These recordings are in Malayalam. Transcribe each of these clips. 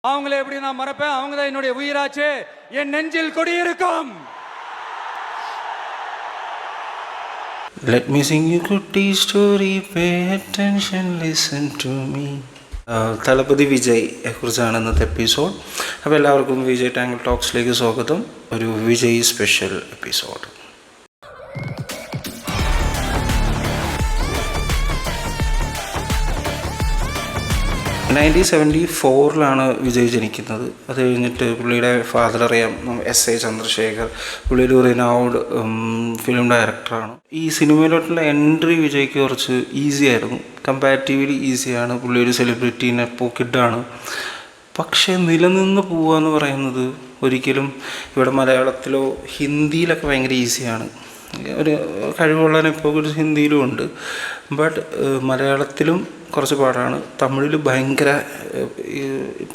அவங்கள எப்படி நான் மறப்பேன்? அவங்க தான் என்னுடைய உயிராச்சே, என் நெஞ்சில் குடியிருக்கும். Let me sing you goodie story, pay attention, listen to me. Thalapathy Vijay കുറിച്ചാണ് ഇന്നത്തെ എപ്പിസോഡ്. അപ്പോൾ എല്ലാവർക്കും വിജയ് ടാങ്കിൾ ടോക്സിലേക്ക് സ്വാഗതം. ഒരു വിജയ് സ്പെഷ്യൽ എപ്പിസോഡ്. 1974 വിജയ് ജനിക്കുന്നത്. അത് കഴിഞ്ഞിട്ട് പുള്ളിയുടെ ഫാദർ അറിയാം, എസ് എ ചന്ദ്രശേഖർ. പുള്ളിയൊരു റിനൗഡ് ഫിലിം ഡയറക്ടറാണ്. ഈ സിനിമയിലോട്ടുള്ള എൻട്രി വിജയ്ക്ക് കുറച്ച് ഈസി ആയിരുന്നു, കമ്പാരിറ്റീവ്ലി ഈസിയാണ്. പുള്ളി ഒരു സെലിബ്രിറ്റി നെപ്പോ കിഡാണ്. പക്ഷേ നിലനിന്ന് പോവുക എന്ന് പറയുന്നത് ഒരിക്കലും ഇവിടെ മലയാളത്തിലോ ഹിന്ദിയിലൊക്കെ ഭയങ്കര ഈസിയാണ്. ഒരു കഴിവുള്ള ഇപ്പോൾ ഒരു ഹിന്ദിയിലും ഉണ്ട്. ബട്ട് മലയാളത്തിലും കുറച്ച് പാടാണ്, തമിഴിൽ ഭയങ്കര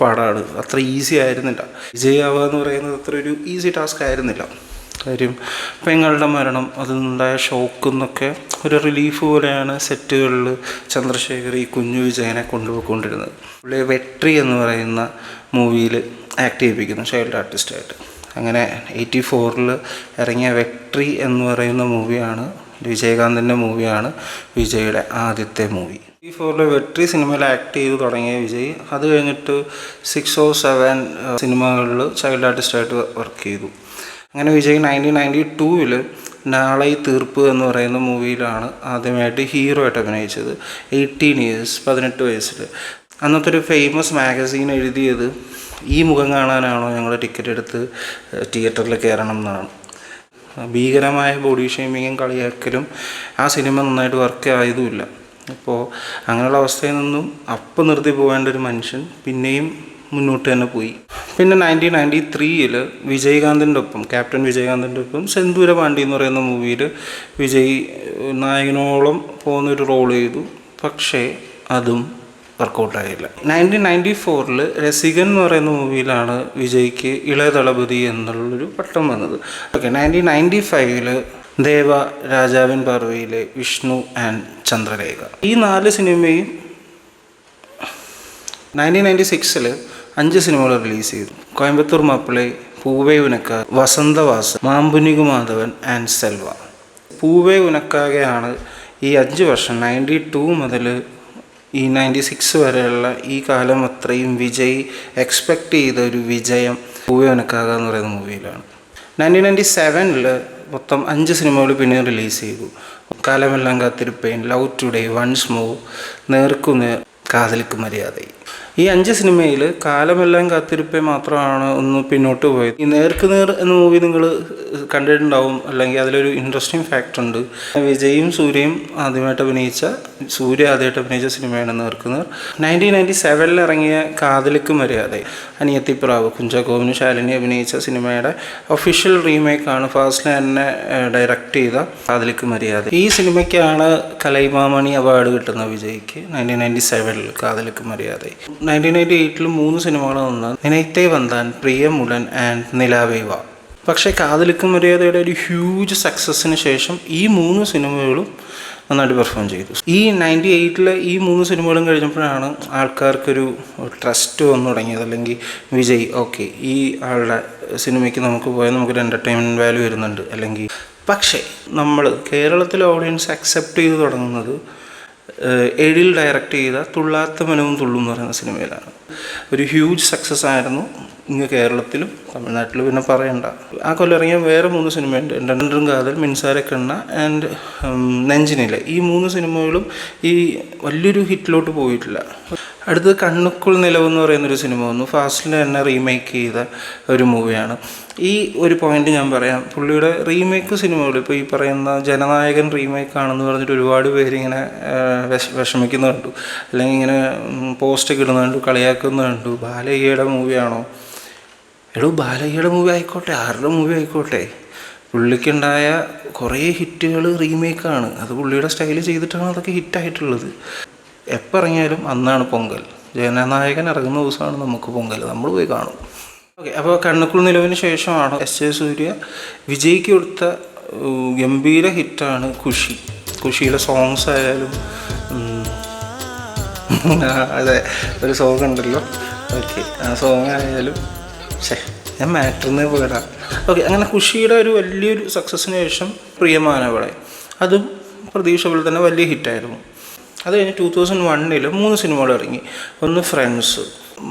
പാടാണ്. അത്ര ഈസി ആയിരുന്നില്ല. വിജയ് ആവുക എന്ന് പറയുന്നത് അത്ര ഒരു ഈസി ടാസ്ക് ആയിരുന്നില്ല. കാര്യം പെങ്ങളുടെ മരണം, അതിനുണ്ടായ ഷോക്ക് എന്നൊക്കെ ഒരു റിലീഫ് പോലെയാണ് സെറ്റുകളിൽ ചന്ദ്രശേഖർ ഈ കുഞ്ഞു വിജയനെ കൊണ്ടുപോയിക്കൊണ്ടിരുന്നത്. പുള്ളി വെട്രി എന്ന് പറയുന്ന മൂവിയിൽ ആക്ട് ചെയ്യിപ്പിക്കുന്നു ചൈൽഡ് ആർട്ടിസ്റ്റായിട്ട്. അങ്ങനെ 84 ഇറങ്ങിയ വെട്രി എന്ന് പറയുന്ന മൂവിയാണ്, വിജയകാന്തിൻ്റെ മൂവിയാണ് വിജയുടെ ആദ്യത്തെ മൂവി. 84 വെട്രി സിനിമയിൽ ആക്ട് ചെയ്ത് തുടങ്ങിയ വിജയ് അത് കഴിഞ്ഞിട്ട് 6 or 7 സിനിമകളിൽ ചൈൽഡ് ആർട്ടിസ്റ്റായിട്ട് വർക്ക് ചെയ്തു. അങ്ങനെ വിജയ് 1992 നാളെ തീർപ്പ് എന്ന് പറയുന്ന മൂവിയിലാണ് ആദ്യമായിട്ട് ഹീറോ ആയിട്ട് അഭിനയിച്ചത്. 18 years, 18 വയസ്സിൽ. അന്നത്തെ ഒരു ഫേമസ് മാഗസീൻ എഴുതിയത്, ഈ മുഖം കാണാനാണോ ഞങ്ങൾ ടിക്കറ്റ് എടുത്ത് തിയേറ്ററിൽ കയറണം എന്നാണ്. ഭീകരമായ ബോഡി ഷേമിങ്ങും കളിയാക്കലും ആ സിനിമ നന്നായിട്ട് വർക്ക് ആയതുമില്ല. അപ്പോൾ അങ്ങനെയുള്ള അവസ്ഥയിൽ നിന്നും അപ്പം നിർത്തി പോകേണ്ട ഒരു മനുഷ്യൻ പിന്നെയും മുന്നോട്ട് തന്നെ പോയി. പിന്നെ 1993 വിജയകാന്തിൻ്റെ ഒപ്പം, ക്യാപ്റ്റൻ വിജയകാന്തിൻ്റെ ഒപ്പം സെന്തൂര പാണ്ഡി എന്ന് പറയുന്ന മൂവിയിൽ വിജയ് നായകനോളം പോകുന്നൊരു റോൾ ചെയ്തു. പക്ഷേ അതും വർക്കൗട്ടായില്ല. 1994 രസികൻ എന്ന് പറയുന്ന മൂവിയിലാണ് വിജയ്ക്ക് ഇളയ ദളപതി എന്നുള്ളൊരു പട്ടം വന്നത്. ഓക്കെ, 1995 ദേവ രാജാവിൻ പാർവയിലെ വിഷ്ണു ആൻഡ് ചന്ദ്രലേഖ. ഈ 4 സിനിമയും 1996 5 സിനിമകൾ റിലീസ് ചെയ്തു. കോയമ്പത്തൂർ മാപ്പിളെ, പൂവേ ഉനക്ക, വസന്തവാസ, മാമ്പുനികു മാധവൻ ആൻഡ് സെൽവ. പൂവേ ഉനക്കാകെയാണ് ഈ 5 വർഷം 92 മുതൽ ഈ 96 വരെയുള്ള ഈ കാലം അത്രയും വിജയ് എക്സ്പെക്റ്റ് ചെയ്ത ഒരു വിജയം പൂവേ ഉനക്കാക എന്ന് പറയുന്ന മൂവിയിലാണ്. 1997 മൊത്തം 5 സിനിമകൾ പിന്നെ റിലീസ് ചെയ്തു. കാലമെല്ലാം കാത്തിരിപ്പേൻ, ലവ് ടുഡേ, വൺസ് മോർ, നേർക്കുനേർ, കാതലിക്ക് മര്യാദ. ഈ 5 സിനിമയിൽ കാലമെല്ലാം കാത്തിരിപ്പേ മാത്രമാണ് ഒന്ന് പിന്നോട്ട് പോയത്. ഈ നേർക്കുനേർ എന്ന മൂവി നിങ്ങൾ കണ്ടിട്ടുണ്ടാവും, അല്ലെങ്കിൽ അതിലൊരു ഇൻട്രസ്റ്റിംഗ് ഫാക്റ്റ് ഉണ്ട്. വിജയും സൂര്യയും ആദ്യമായിട്ട് അഭിനയിച്ച, സൂര്യ ആദ്യമായിട്ട് അഭിനയിച്ച സിനിമയാണ് നേർക്കുനേർ. 1997 ഇറങ്ങിയ കാതലിക്ക് മര്യാദ, അനിയത്തി പ്രാവ്, കുഞ്ചാക്കോവിനും ശാലിനി അഭിനയിച്ച സിനിമയുടെ ഒഫീഷ്യൽ റീമേക്കാണ്. ഫാസിൽ തന്നെ ഡയറക്റ്റ് ചെയ്ത കാതലിക്ക് മര്യാദ. ഈ സിനിമയ്ക്കാണ് കലൈമാമണി അവാർഡ് കിട്ടുന്ന വിജയ്ക്ക് 1997 കാതലിക്ക് മര്യാദ. 1998 3 സിനിമകൾ വന്ന നിനൈത്തേ വന്താൻ, പ്രിയമുടൻ ആൻഡ് നിലാവേവ. പക്ഷേ കാതലിക്ക് മര്യാദയുടെ ഒരു ഹ്യൂജ് സക്സസ്സിന് ശേഷം ഈ 3 സിനിമകളും നന്നായിട്ട് പെർഫോം ചെയ്തു. ഈ 98 ഈ 3 സിനിമകളും കഴിഞ്ഞപ്പോഴാണ് ആൾക്കാർക്കൊരു ട്രസ്റ്റ് വന്നു തുടങ്ങിയത്. അല്ലെങ്കിൽ വിജയ് ഓക്കെ, ഈ ആളുടെ സിനിമയ്ക്ക് നമുക്ക് പോയാൽ നമുക്കൊരു എൻ്റർടൈൻമെൻറ്റ് വാല്യൂ വരുന്നുണ്ട്. അല്ലെങ്കിൽ പക്ഷേ നമ്മൾ കേരളത്തിലെ ഓഡിയൻസ് അക്സെപ്റ്റ് ചെയ്ത് തുടങ്ങുന്നത് എഴിൽ ഡയറക്റ്റ് ചെയ്ത തുള്ളാത്ത മനവും തുള്ളും എന്ന് പറയുന്ന സിനിമയിലാണ്. ഒരു ഹ്യൂജ് സക്സസ് ആയിരുന്നു ഇങ്ങ് കേരളത്തിലും തമിഴ്നാട്ടിലും, പിന്നെ പറയണ്ട. ആ കൊല്ലം ഇറങ്ങിയ വേറെ 3 സിനിമയുണ്ട്, രണ്ടും കാതൽ, മിൻസാരക്കണ്ണ ആൻഡ് നെഞ്ചിനിലെ. ഈ 3 സിനിമകളും ഈ വലിയൊരു ഹിറ്റിലോട്ട് പോയിട്ടില്ല. അടുത്തത് കണ്ണുക്കുൾ നിലവെന്ന് പറയുന്നൊരു സിനിമ വന്നു. ഫാസിൽ തന്നെ റീമേക്ക് ചെയ്ത ഒരു മൂവിയാണ്. ഈ ഒരു പോയിന്റ് ഞാൻ പറയാം, പുള്ളിയുടെ റീമേക്ക് സിനിമകൾ ഇപ്പോൾ ഈ പറയുന്ന ജനനായകൻ റീമേക്കാണെന്ന് പറഞ്ഞിട്ട് ഒരുപാട് പേര് ഇങ്ങനെ വിഷമിക്കുന്നത് കണ്ടു, അല്ലെങ്കിൽ ഇങ്ങനെ പോസ്റ്റൊക്കെ ഇടുന്നത് കണ്ടു, കളിയാക്കുന്നത് കണ്ടു. ബാലയ്യയുടെ മൂവിയാണോ? എടോ, ബാലയ്യയുടെ മൂവി ആയിക്കോട്ടെ, ആരുടെ മൂവി ആയിക്കോട്ടെ, പുള്ളിക്കുണ്ടായ കുറേ ഹിറ്റുകൾ റീമേക്കാണ്. അത് പുള്ളിയുടെ സ്റ്റൈല് ചെയ്തിട്ടാണ് അതൊക്കെ ഹിറ്റായിട്ടുള്ളത്. എപ്പോൾ ഇറങ്ങിയാലും അന്നാണ് പൊങ്കൽ. ജനനായകൻ ഇറങ്ങുന്ന ദിവസമാണ് നമുക്ക് പൊങ്കൽ, നമ്മൾ പോയി കാണും. ഓക്കെ, അപ്പോൾ കണ്ണുക്കുൾ നിലവിന് ശേഷമാണ് എസ് എ സൂര്യ വിജയ്ക്ക് കൊടുത്ത ഗംഭീര ഹിറ്റാണ് ഖുഷി. ഖുഷിയിലെ സോങ്സ് ആയാലും, അതെ, ഒരു സോങ് ഉണ്ടല്ലോ, ഓക്കെ, ആ സോങ് ആയാലും ഞാൻ മാറ്ററിന്ന് പോയടാ. ഓക്കെ, അങ്ങനെ ഖുഷിയുടെ ഒരു വലിയൊരു സക്സസ്സിന് ശേഷം പ്രിയമാനവളെ, അതും പ്രതീക്ഷ പോലെ തന്നെ വലിയ ഹിറ്റായിരുന്നു. അത് കഴിഞ്ഞ് 2001 3 സിനിമകൾ ഇറങ്ങി. ഒന്ന് ഫ്രണ്ട്സ്,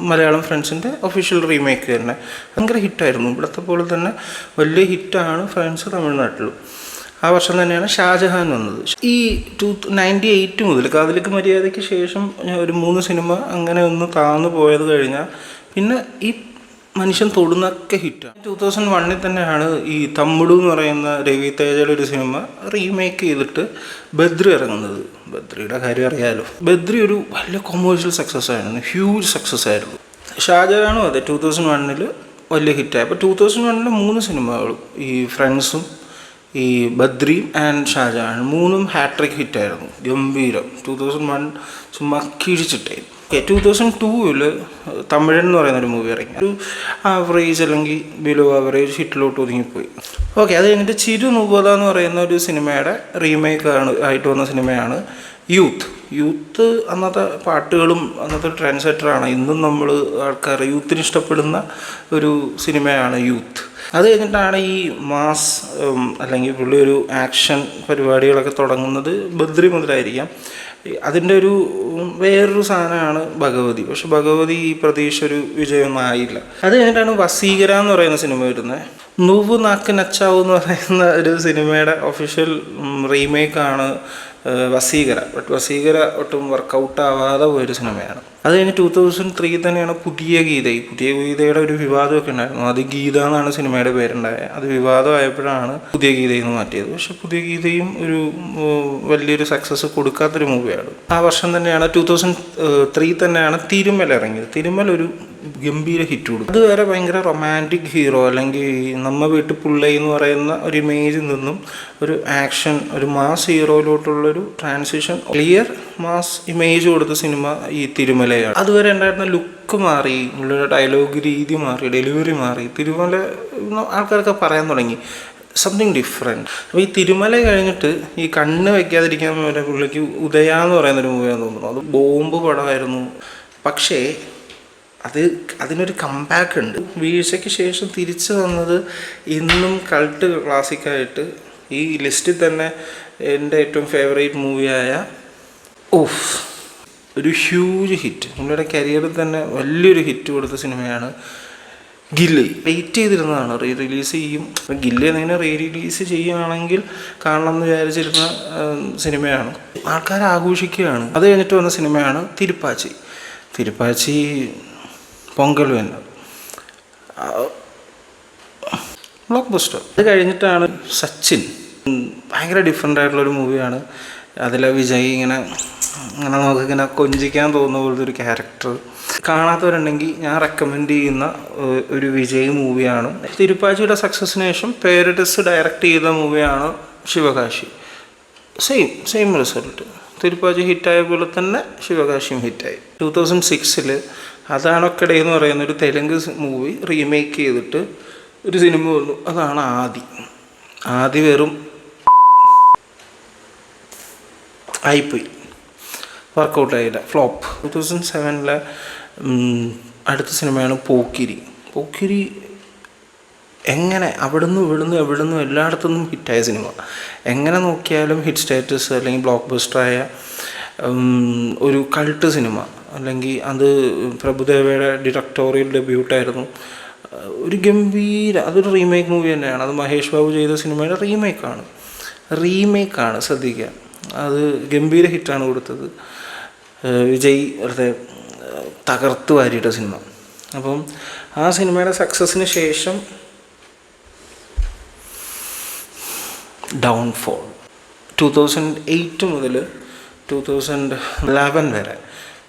മലയാളം ഫ്രണ്ട്സിൻ്റെ ഒഫീഷ്യൽ റീമേക്ക് തന്നെ, ഭയങ്കര ഹിറ്റായിരുന്നു. ഇവിടുത്തെ പോലെ തന്നെ വലിയ ഹിറ്റാണ് ഫ്രണ്ട്സ് തമിഴ്നാട്ടിലും. ആ വർഷം തന്നെയാണ് ഷാജഹാൻ വന്നത്. ഈ 98 മുതൽ കാതലിക്ക് മര്യാദയ്ക്ക് ശേഷം ഒരു 3 സിനിമ അങ്ങനെ ഒന്ന് താന്നു പോയത് കഴിഞ്ഞാൽ പിന്നെ ഈ മനുഷ്യൻ തൊടുന്നൊക്കെ ഹിറ്റാണ്. 2001 തന്നെയാണ് ഈ തമ്മുടു എന്ന് പറയുന്ന രവി തേജയുടെ ഒരു സിനിമ റീമേക്ക് ചെയ്തിട്ട് ബദ്രി ഇറങ്ങുന്നത്. ബദ്രിയുടെ കാര്യം അറിയാലോ. ബദ്രി ഒരു വലിയ കൊമേഴ്ഷ്യൽ സക്സസ് ആയിരുന്നു, ഹ്യൂജ് സക്സസ് ആയിരുന്നു. ഷാജഹാനും അതെ 2001 വലിയ ഹിറ്റായി. അപ്പോൾ 2001 3 സിനിമകളും, ഈ ഫ്രണ്ട്സും ഈ ബദ്രിയും ആൻഡ് ഷാജഹാൻ, 3ഉം ഹാട്രിക് ഹിറ്റായിരുന്നു, ഗംഭീരം. 2001 ചുമ്മാ കിഴിച്ചിട്ടായി. 2002 തമിഴൻ എന്ന് പറയുന്ന ഒരു മൂവി ഇറങ്ങി. ഒരു ആവറേജ് അല്ലെങ്കിൽ ബിലോ ആവറേജ് ഹിറ്റിലോട്ട് ഒതുങ്ങിപ്പോയി. ഓക്കെ, അത് കഴിഞ്ഞിട്ട് ചിരുനുബോധ എന്ന് പറയുന്ന ഒരു സിനിമയുടെ റീമേക്കാണ് ആയിട്ട് വന്ന സിനിമയാണ് യൂത്ത്. അന്നത്തെ പാട്ടുകളും അന്നത്തെ ട്രെൻഡ് സെറ്ററാണ്. ഇന്നും നമ്മൾ ആൾക്കാർ യൂത്തിന് ഇഷ്ടപ്പെടുന്ന ഒരു സിനിമയാണ് യൂത്ത്. അത് കഴിഞ്ഞിട്ടാണ് ഈ മാസ് അല്ലെങ്കിൽ പുള്ളി ഒരു ആക്ഷൻ പരിപാടികളൊക്കെ തുടങ്ങുന്നത് ബദ്രി മുതലായിരിക്കാം. അതിൻ്റെ ഒരു വേറൊരു സാധനമാണ് ഭഗവതി. പക്ഷെ ഭഗവതി ഈ പ്രതീക്ഷ ഒരു വിജയമൊന്നും ആയില്ല. അത് കഴിഞ്ഞിട്ടാണ് വസീകര എന്ന് പറയുന്ന സിനിമ വരുന്നത്. നുവ് നാക്ക് നച്ചാവു എന്ന് പറയുന്ന ഒരു സിനിമയുടെ ഒഫീഷ്യൽ റീമേക്കാണ് വസീകര. ബട്ട് വസീകര ഒട്ടും വർക്കൗട്ട് ആവാതെ പോയൊരു സിനിമയാണ്. അത് കഴിഞ്ഞ് 2003 തന്നെയാണ് പുതിയ ഗീതയുടെ ഒരു വിവാദമൊക്കെ ഉണ്ടായിരുന്നു. അത് ഗീത എന്നാണ് സിനിമയുടെ പേരുണ്ടായത്. അത് വിവാദമായപ്പോഴാണ് പുതിയ ഗീതയെന്ന് മാറ്റിയത്. പക്ഷെ പുതിയ ഗീതയും ഒരു വലിയൊരു സക്സസ് കൊടുക്കാത്തൊരു മൂവിയാണ്. ആ വർഷം തന്നെയാണ് 2003 തന്നെയാണ് തിരുമല ഇറങ്ങിയത്. തിരുമല ഒരു ഗംഭീര ഹിറ്റ് കൊടുക്കും. അതുവരെ ഭയങ്കര റൊമാൻറ്റിക് ഹീറോ അല്ലെങ്കിൽ നമ്മ വീട്ടിൽ പുള്ളൈ എന്ന് പറയുന്ന ഒരു ഇമേജിൽ നിന്നും ഒരു ആക്ഷൻ, ഒരു മാസ് ഹീറോയിലോട്ടുള്ളൊരു ട്രാൻസിഷൻ, ക്ലിയർ മാസ് ഇമേജ് കൊടുത്ത സിനിമ ഈ തിരുമലയാണ്. അതുവരെ ഉണ്ടായിരുന്ന ലുക്ക് മാറി, ഉള്ള ഡയലോഗ് രീതി മാറി, ഡെലിവറി മാറി. തിരുമല ആൾക്കാരൊക്കെ പറയാൻ തുടങ്ങി സംതിങ് ഡിഫറെൻറ്റ്. അപ്പോൾ ഈ തിരുമല കഴിഞ്ഞിട്ട് ഈ കണ്ണ് വയ്ക്കാതിരിക്കാൻ പോലെ പുള്ളിക്ക് ഉദയ എന്ന് പറയുന്നൊരു മൂവിയാണെന്ന് തോന്നുന്നു. അത് ബോംബ് പടമായിരുന്നു. പക്ഷേ അതിനൊരു കംബാക്ക് ഉണ്ട്. വീഴ്ചയ്ക്ക് ശേഷം തിരിച്ചു വന്നത് ഇന്നും കൾട്ട് ക്ലാസിക്കായിട്ട് ഈ ലിസ്റ്റിൽ തന്നെ എൻ്റെ ഏറ്റവും ഫേവറേറ്റ് മൂവിയായ ഒരു ഹ്യൂജ് ഹിറ്റ്, പുള്ളിയുടെ കരിയറിൽ തന്നെ വലിയൊരു ഹിറ്റ് കൊടുത്ത സിനിമയാണ് ഗില്ലി. വെയിറ്റ് ചെയ്തിരുന്നതാണ് റിലീസ് ചെയ്യും. അപ്പം ഗില്ലി എന്തെങ്കിലും റിലീസ് ചെയ്യുകയാണെങ്കിൽ കാണണം എന്ന് വിചാരിച്ചിരുന്ന സിനിമയാണ്. ആൾക്കാർ ആഘോഷിക്കുകയാണ്. അത് കഴിഞ്ഞിട്ട് വന്ന സിനിമയാണ് തിരുപ്പാച്ചി പൊങ്കൽ തന്നെ ബ്ലോക്ക് ബസ്റ്റർ. അത് കഴിഞ്ഞിട്ടാണ് സച്ചിൻ. ഭയങ്കര ഡിഫറെൻ്റ് ആയിട്ടുള്ളൊരു മൂവിയാണ്. അതിലെ വിജയ് ഇങ്ങനെ നമുക്കിങ്ങനെ കൊഞ്ചിക്കാൻ തോന്നുന്ന പോലത്തെ ഒരു ക്യാരക്ടർ. കാണാത്തവരുണ്ടെങ്കിൽ ഞാൻ റെക്കമെൻഡ് ചെയ്യുന്ന ഒരു വിജയ് മൂവിയാണ്. തിരുപ്പാച്ചിയുടെ സക്സസ്സിന് ശേഷം പേരഡസ് ഡയറക്റ്റ് ചെയ്ത മൂവിയാണ് ശിവകാശി. Same result. തിരുപ്പാച്ചി ഹിറ്റായ പോലെ തന്നെ ശിവകാശിയും ഹിറ്റായി. 2006 അതാണൊക്കടെ എന്ന് പറയുന്ന ഒരു തെലുങ്ക് മൂവി റീമേക്ക് ചെയ്തിട്ട് ഒരു സിനിമ വന്നു. അതാണ് ആദി വെറും ആയിപ്പോയി, വർക്കൗട്ടായില്ല, ഫ്ലോപ്പ്. 2007 അടുത്ത സിനിമയാണ് പോക്കിരി. എങ്ങനെ എവിടുന്നും എല്ലായിടത്തുനിന്നും ഹിറ്റായ സിനിമ. എങ്ങനെ നോക്കിയാലും ഹിറ്റ് സ്റ്റാറ്റസ് അല്ലെങ്കിൽ ബ്ലോക്ക് ബസ്റ്ററായ ഒരു കൾട്ട് സിനിമ. അല്ലെങ്കിൽ അത് പ്രഭുദേവയുടെ ഡിറക്ടോറിയൽ ഡെബ്യൂട്ടായിരുന്നു. ഒരു ഗംഭീര, അതൊരു റീമേക്ക് മൂവി തന്നെയാണ്. അത് മഹേഷ് ബാബു ചെയ്ത സിനിമയുടെ റീമേക്കാണ് ശ്രദ്ധിക്കുക. അത് ഗംഭീര ഹിറ്റാണ് കൊടുത്തത്. വിജയ് വെറുതെ തകർത്ത് വാരിയിട്ട സിനിമ. അപ്പം ആ സിനിമയുടെ സക്സസ്സിന് ശേഷം ഡൗൺഫോൾ 2008 മുതൽ 2011 വരെ,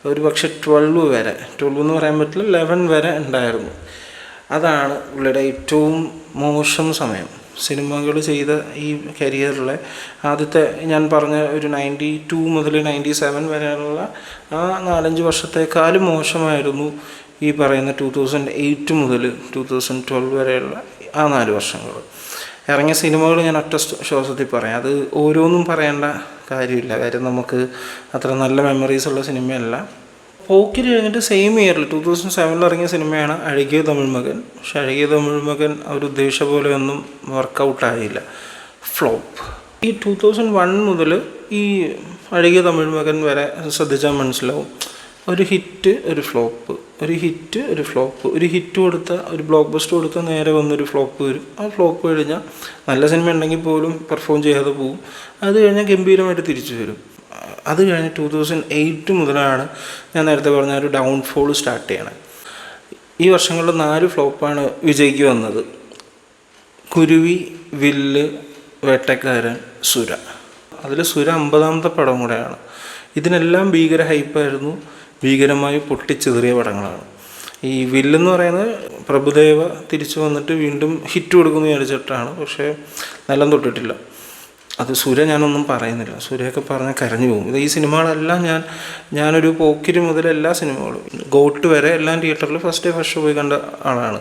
ഒരു പക്ഷെ 12 എന്ന് പറയാൻ പറ്റില്ല, 11 വരെ ഉണ്ടായിരുന്നു. അതാണ് പുള്ളിയുടെ ഏറ്റവും മോശം സമയം. സിനിമകൾ ചെയ്ത ഈ കരിയറിലെ ആദ്യത്തെ ഞാൻ പറഞ്ഞ ഒരു 92 മുതൽ 97 വരെയുള്ള ആ 4-5 വർഷത്തേക്കാളും മോശമായിരുന്നു ഈ പറയുന്ന 2008 മുതൽ 2012 വരെയുള്ള ആ 4 വർഷങ്ങൾ. ഇറങ്ങിയ സിനിമകൾ ഞാൻ ഒറ്റ ശ്വാസത്തിൽ പറയാം. അത് ഓരോന്നും പറയേണ്ട കാര്യമില്ല, കാര്യം നമുക്ക് അത്ര നല്ല മെമ്മറീസുള്ള സിനിമയല്ല. പോക്കിരി കഴിഞ്ഞിട്ട് സെയിം ഇയറിൽ 2007 ഇറങ്ങിയ സിനിമയാണ് അഴകിയ തമിഴ് മകൻ. പക്ഷെ അഴകിയ തമിഴ് മകൻ അവരുദ്ദേശിച്ച പോലെയൊന്നും വർക്കൗട്ടായില്ല, ഫ്ലോപ്പ്. ഈ 2001 മുതൽ ഈ അഴകിയ തമിഴ് മകൻ വരെ ശ്രദ്ധിച്ചാൽ മനസ്സിലാവും, ഒരു ഹിറ്റ് ഒരു ഫ്ലോപ്പ്, ഒരു ഹിറ്റ് ഒരു ഫ്ലോപ്പ്, ഒരു ഹിറ്റ് കൊടുത്ത ഒരു ബ്ലോക്ക് ബസ്റ്റർ കൊടുത്താൽ നേരെ വന്നൊരു ഫ്ലോപ്പ് വരും. ആ ഫ്ലോപ്പ് കഴിഞ്ഞാൽ നല്ല സിനിമ ഉണ്ടെങ്കിൽ പോലും പെർഫോം ചെയ്യാതെ പോകും. അത് കഴിഞ്ഞാൽ ഗംഭീരമായിട്ട് തിരിച്ചു വരും. അത് കഴിഞ്ഞ് 2008 മുതലാണ് ഞാൻ നേരത്തെ പറഞ്ഞ ഒരു ഡൗൺഫോൾ സ്റ്റാർട്ട് ചെയ്യണത്. ഈ വർഷങ്ങളിൽ 4 ഫ്ലോപ്പാണ് വിജയ്ക്ക് വന്നത്: കുരുവി, വില്ല്, വേട്ടക്കാരൻ, സുര. അതിൽ സുര 50ാമത്തെ പടം കൂടെയാണ്. ഇതിനെല്ലാം ഭീകര ഹൈപ്പായിരുന്നു, ഭീകരമായി പൊട്ടിച്ചെറിയ പടങ്ങളാണ്. ഈ വില്ലെന്ന് പറയുന്നത് പ്രഭുദേവ തിരിച്ചു വന്നിട്ട് വീണ്ടും ഹിറ്റ് കൊടുക്കുമെന്ന് വിചാരിച്ചിട്ടാണ്, പക്ഷേ നിലം തൊട്ടിട്ടില്ല. അത് സുര ഞാനൊന്നും പറയുന്നില്ല, സുരയൊക്കെ പറഞ്ഞാൽ കരഞ്ഞു പോകും. ഇത് ഈ സിനിമകളെല്ലാം ഞാനൊരു പോക്കിരി മുതൽ എല്ലാ സിനിമകളും ഗോട്ട് വരെ എല്ലാം തിയേറ്ററിൽ ഫസ്റ്റ് ഡേ ഫസ്റ്റ് ഷോ പോയി കണ്ട ആളാണ്.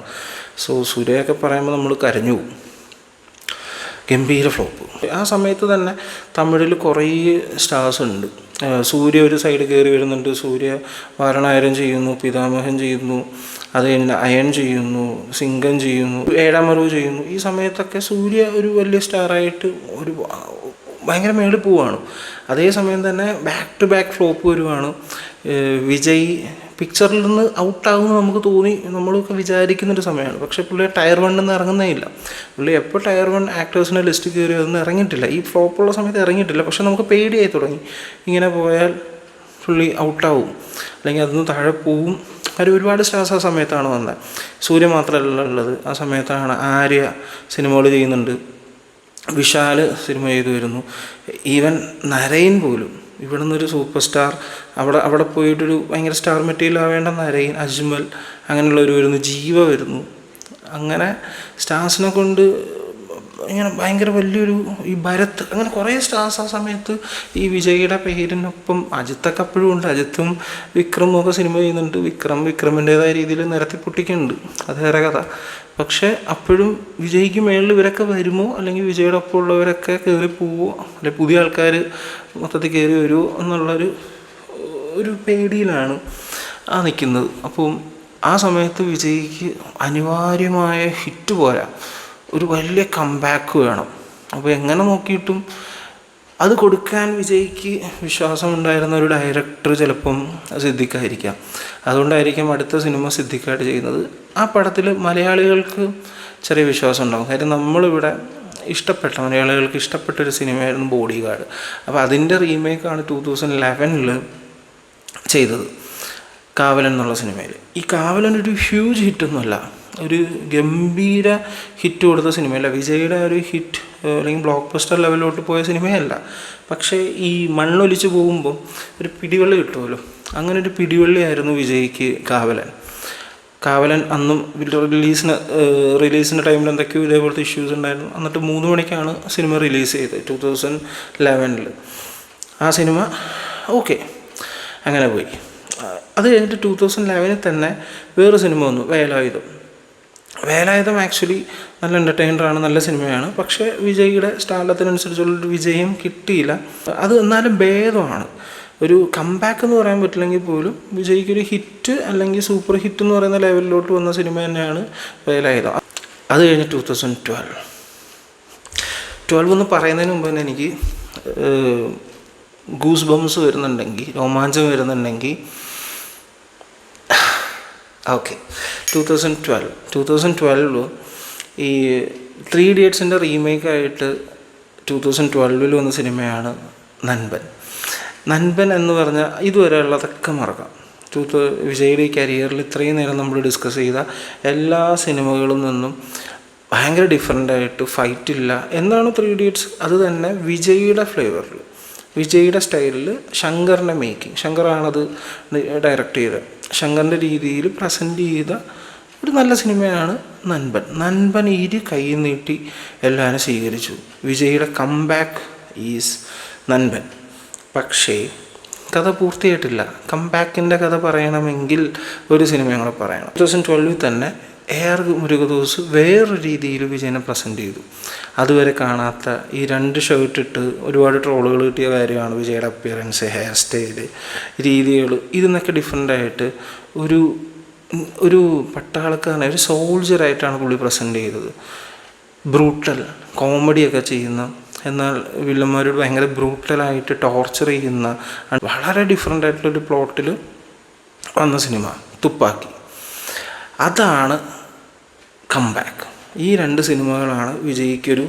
സോ സുരയൊക്കെ പറയുമ്പോൾ നമ്മൾ കരഞ്ഞു പോകും. ഗംഭീര ഫ്ലോപ്പ്. ആ സമയത്ത് തന്നെ തമിഴിൽ കുറേ സ്റ്റാർസ് ഉണ്ട്. സൂര്യ ഒരു സൈഡ് കയറി വരുന്നുണ്ട്. സൂര്യ വാരണായരം ചെയ്യുന്നു, പിതാമഹൻ ചെയ്യുന്നു, അത് കഴിഞ്ഞ് അയൺ ചെയ്യുന്നു, സിംഗം ചെയ്യുന്നു, ഏഴാമറവ് ചെയ്യുന്നു. ഈ സമയത്തൊക്കെ സൂര്യ ഒരു വലിയ സ്റ്റാറായിട്ട് ഒരു ഭയങ്കര മേളിൽ പോവുകയാണ്. അതേസമയം തന്നെ ബാക്ക് ടു ബാക്ക് ഫ്ലോപ്പ് വരുവാണ്. വിജയ് പിക്ചറിൽ നിന്ന് ഔട്ടാകുമെന്ന് നമുക്ക് തോന്നി, നമ്മളൊക്കെ വിചാരിക്കുന്നൊരു സമയമാണ്. പക്ഷേ പുള്ളി ടയർ 1 നിന്ന് ഇറങ്ങുന്നേ ഇല്ല. പുള്ളി എപ്പോൾ ടയർ 1 ആക്ടേഴ്സിൻ്റെ ലിസ്റ്റ് കയറി അതൊന്നും ഇറങ്ങിയിട്ടില്ല. ഈ ഫ്ലോപ്പുള്ള സമയത്ത് ഇറങ്ങിയിട്ടില്ല. പക്ഷേ നമുക്ക് പേടിയായി തുടങ്ങി, ഇങ്ങനെ പോയാൽ പുള്ളി ഔട്ടാവും അല്ലെങ്കിൽ അതൊന്ന് താഴെ പോവും. കാര്യം ഒരുപാട് സ്റ്റാർസ് ആ സമയത്താണ് വന്നത്. സൂര്യ മാത്രമല്ല ഉള്ളത്. ആ സമയത്താണ് ആര്യ സിനിമകൾ ചെയ്യുന്നുണ്ട്, വിശാൽ സിനിമ ചെയ്തു വരുന്നു, ഈവൻ നരയൻ പോലും ഇവിടെ നിന്നൊരു സൂപ്പർ സ്റ്റാർ അവിടെ പോയിട്ടൊരു ഭയങ്കര സ്റ്റാർ മെറ്റീരിയൽ ആവേണ്ട നരയൻ, അജ്മൽ അങ്ങനെയുള്ളവർ വരുന്നു, ജീവ വരുന്നു. അങ്ങനെ സ്റ്റാർസിനെ കൊണ്ട് ഇങ്ങനെ ഭയങ്കര വലിയൊരു ഈ ഭരത്, അങ്ങനെ കുറേ സ്റ്റാർസ് ആ സമയത്ത് ഈ വിജയുടെ പേരിനൊപ്പം അജിത്തൊക്കെ അപ്പോഴും ഉണ്ട്. അജിത്തും വിക്രമും ഒക്കെ സിനിമ ചെയ്യുന്നുണ്ട്. വിക്രമിൻ്റേതായ രീതിയിൽ നിരത്തി പൊട്ടിക്കുന്നുണ്ട്, അത് വേറെ കഥ. പക്ഷേ അപ്പോഴും വിജയ്ക്ക് മേളിൽ ഇവരൊക്കെ വരുമോ, അല്ലെങ്കിൽ വിജയുടെ ഒപ്പം ഉള്ളവരൊക്കെ കയറി പോവുമോ, അല്ലെങ്കിൽ പുതിയ ആൾക്കാർ മൊത്തത്തിൽ കയറി വരുമോ എന്നുള്ളൊരു പേടിയിലാണ് നിൽക്കുന്നത്. അപ്പം ആ സമയത്ത് വിജയ്ക്ക് അനിവാര്യമായ ഹിറ്റ് പോരാ, ഒരു വലിയ കംബാക്ക് വേണം. അപ്പോൾ എങ്ങനെ നോക്കിയിട്ടും അത് കൊടുക്കാൻ വിജയ്ക്ക് വിശ്വാസമുണ്ടായിരുന്ന ഒരു ഡയറക്ടർ ചിലപ്പം സിദ്ദിഖായിരിക്കാം. അതുകൊണ്ടായിരിക്കും അടുത്ത സിനിമ സിദ്ദിഖായിട്ട് ചെയ്യുന്നത്. ആ പടത്തിൽ മലയാളികൾക്ക് ചെറിയ വിശ്വാസം ഉണ്ടാകും. കാര്യം നമ്മളിവിടെ മലയാളികൾക്ക് ഇഷ്ടപ്പെട്ടൊരു സിനിമയായിരുന്നു ബോഡി ഗാർഡ്. അപ്പോൾ അതിൻ്റെ റീമേക്കാണ് 2011 ചെയ്തത്, കാവലൻ എന്നുള്ള സിനിമയിൽ. ഈ കാവലൻ ഒരു ഹ്യൂജ് ഹിറ്റൊന്നുമല്ല, ഒരു ഗംഭീര ഹിറ്റ് കൊടുത്ത സിനിമയല്ല. വിജയുടെ ഒരു ഹിറ്റ് അല്ലെങ്കിൽ ബ്ലോക്ക് ബസ്റ്റർ ലെവലിലോട്ട് പോയ സിനിമയല്ല. പക്ഷേ ഈ മണ്ണൊലിച്ച് പോകുമ്പോൾ ഒരു പിടിവള്ളി കിട്ടുമല്ലോ, അങ്ങനെ ഒരു പിടിവള്ളിയായിരുന്നു വിജയ്ക്ക് കാവലൻ. അന്നും റിലീസിൻ്റെ ടൈമിൽ എന്തൊക്കെയോ ഇതേപോലത്തെ ഇഷ്യൂസ് ഉണ്ടായിരുന്നു. എന്നിട്ട് 3 മണിക്കാണ് സിനിമ റിലീസ് ചെയ്തത് 2011. ആ സിനിമ ഓക്കെ അങ്ങനെ പോയി. അത് കഴിഞ്ഞിട്ട് 2011 തന്നെ വേറെ സിനിമ വന്നു, വേലായുധം ആക്ച്വലി നല്ല എൻ്റർടൈനറാണ്, നല്ല സിനിമയാണ്. പക്ഷേ വിജയ്യുടെ സ്റ്റാർലത്തിനനുസരിച്ചുള്ളൊരു വിജയം കിട്ടിയില്ല. അത് എന്നാലും ഭേദമാണ്. ഒരു കംബാക്ക് എന്ന് പറയാൻ പറ്റില്ലെങ്കിൽ പോലും വിജയ്ക്കൊരു ഹിറ്റ് അല്ലെങ്കിൽ സൂപ്പർ ഹിറ്റ് എന്ന് പറയുന്ന ലെവലിലോട്ട് വന്ന സിനിമ തന്നെയാണ് വേലായുധം. അത് കഴിഞ്ഞ് 2012 എന്ന് പറയുന്നതിന് മുമ്പ് തന്നെ എനിക്ക് ഗൂസ് ബംസ് വരുന്നുണ്ടെങ്കിൽ, രോമാഞ്ചം വരുന്നുണ്ടെങ്കിൽ ഓക്കെ 2012 ഈ 3 ഇഡിയറ്റ്സിൻ്റെ റീമേക്കായിട്ട് 2012 വന്ന സിനിമയാണ് നൻപൻ എന്ന് പറഞ്ഞാൽ ഇതുവരെ ഉള്ളതൊക്കെ മറക്കാം. വിജയുടെ കരിയറിൽ ഇത്രയും നേരം നമ്മൾ ഡിസ്കസ് ചെയ്ത എല്ലാ സിനിമകളിൽ നിന്നും ഭയങ്കര ഡിഫറെൻ്റായിട്ട് ഫൈറ്റില്ല എന്നാണ് 3 ഇഡിയറ്റ്സ്. അത് തന്നെ വിജയുടെ ഫ്ലേവറിൽ, വിജയുടെ സ്റ്റൈലിൽ, ശങ്കറിൻ്റെ മേക്കിംഗ്, ശങ്കറാണത് ഡയറക്റ്റ് ചെയ്തത്, ശങ്കറിൻ്റെ രീതിയിൽ പ്രസൻറ്റ് ചെയ്ത ഒരു നല്ല സിനിമയാണ് നൻപൻ. കൈ നീട്ടി എല്ലാവരും സ്വീകരിച്ചു. വിജയുടെ കംബാക്ക് ഈസ് നൻപൻ. പക്ഷേ കഥ പൂർത്തിയായിട്ടില്ല. കംബാക്കിൻ്റെ കഥ പറയണമെങ്കിൽ ഒരു സിനിമ കൂടെ പറയണം. 2012 തന്നെ AR മുരുകദോസ് വേറൊരു രീതിയിൽ വിജയനെ പ്രസൻറ്റ് ചെയ്തു. അതുവരെ കാണാത്ത ഈ 2 ഷർട്ട് ഇട്ട് ഒരുപാട് ട്രോളുകൾ കിട്ടിയ കാര്യമാണ് വിജയുടെ അപ്പിയറൻസ്, ഹെയർ സ്റ്റൈല്, രീതികൾ. ഇതിന്നൊക്കെ ഡിഫറെൻ്റായിട്ട് ഒരു പട്ടാളക്കാരനെ, ഒരു സോൾജറായിട്ടാണ് പുള്ളി പ്രസൻറ്റ് ചെയ്തത്. ബ്രൂട്ടൽ കോമഡിയൊക്കെ ചെയ്യുന്ന, എന്നാൽ വില്ലന്മാരോട് ഭയങ്കര ബ്രൂട്ടലായിട്ട് ടോർച്ചർ ചെയ്യുന്ന വളരെ ഡിഫറെൻ്റ് ആയിട്ടുള്ളൊരു പ്ലോട്ടിൽ വന്ന സിനിമ തുപ്പാക്കി. അതാണ് കംബാക്ക്. ഈ 2 സിനിമകളാണ് വിജയ്ക്കൊരു